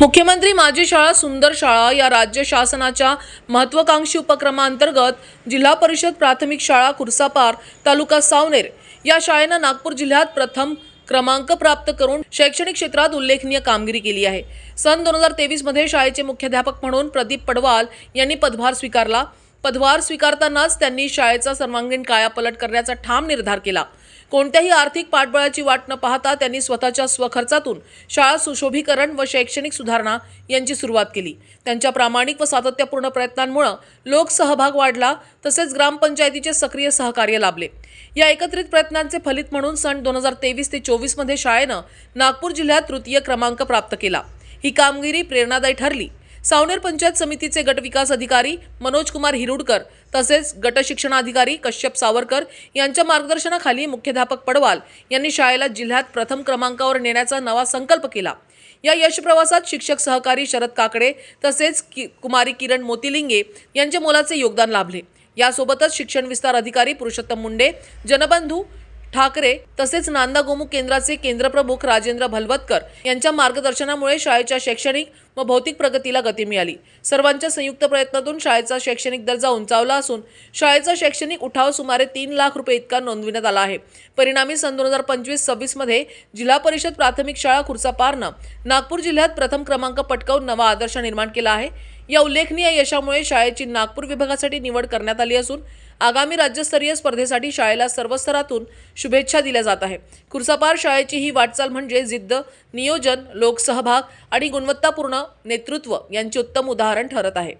मुख्यमंत्री माझी शाळा सुंदर शाळा या राज्य शासनाच्या महत्त्वाकांक्षी उपक्रमांतर्गत जिल्हा परिषद प्राथमिक शाळा खुर्सापार तालुका सावनेर या शाळेनं नागपूर जिल्ह्यात प्रथम क्रमांक प्राप्त करून शैक्षणिक क्षेत्रात उल्लेखनीय कामगिरी केली आहे। सन 2023 मध्ये शाळेचे मुख्याध्यापक म्हणून प्रदीप पडवाल यांनी पदभार स्वीकारला। पदभार स्वीकारतानाच त्यांनी शाळेचा सर्वांगीण कायापालट करण्याचा ठाम निर्धार केला। कोणत्याही आर्थिक पाठबळाची वाट न पाहता त्यांनी स्वतःच्या स्वखर्चातून शाळा सुशोभीकरण व शैक्षणिक सुधारणा यांची सुरुवात केली। त्यांच्या प्रामाणिक व सातत्यपूर्ण प्रयत्नांमुळे लोकसहभाग वाढला, तसेच ग्रामपंचायतीचे सक्रिय सहकार्य लाभले। या एकत्रित प्रयत्नांचे फलित म्हणून सन 2023 ते 24 मध्ये शाळेनं नागपूर जिल्ह्यात तृतीय क्रमांक प्राप्त केला। ही कामगिरी प्रेरणादायी ठरली। सावनेर पंचायत समितीचे गट विकास अधिकारी मनोज कुमार हिरुडकर तसेच गट शिक्षणाधिकारी कश्यप सावरकर यांच्या मार्गदर्शनाखाली मुख्याध्यापक पडवाल यांनी शाळेला जिल्ह्यात प्रथम क्रमांकावर नेण्याचा नवा संकल्प केला। या यश प्रवासात शिक्षक सहकारी शरद काकडे तसेच कुमारी किरण मोतीलिंगे यांचे मोलाचे योगदान लाभले। यासोबतच शिक्षण विस्तार अधिकारी पुरुषोत्तम मुंडे, जनबंधू ठाकरे तसेच नांदा गोमुख केंद्राचे केंद्रप्रमुख राजेंद्र भलवतकर यांच्या मार्गदर्शनामुळे शाळेच्या शैक्षणिक व भौतिक प्रगतीला गती मिळाली। सर्वांच्या संयुक्त प्रयत्नातून शाळेचा शैक्षणिक दर्जा उंचावला असून शाळेचा शैक्षणिक उठाव सुमारे 3 लाख रुपये इतका नोंदविण्यात आला आहे। परिणामी सन 2025-26 मध्ये जिल्हा परिषद प्राथमिक शाळा खुर्सापारनं नागपूर जिल्ह्यात प्रथम क्रमांक पटकावून नवा आदर्श निर्माण केला आहे। या उल्लेखनीय यशामुळे शाळेची नागपूर विभागासाठी निवड करण्यात आली असून आगामी राज्यस्तरीय स्पर्धेसाठी शाळेला सर्व स्तरातून शुभेच्छा दिल्या जात आहे। खुर्सापार शाळेची ही वाटचाल म्हणजे जिद्द, नियोजन, लोकसहभाग आणि गुणवत्तापूर्ण नेतृत्व यांचे उत्तम उदाहरण ठरत आहे।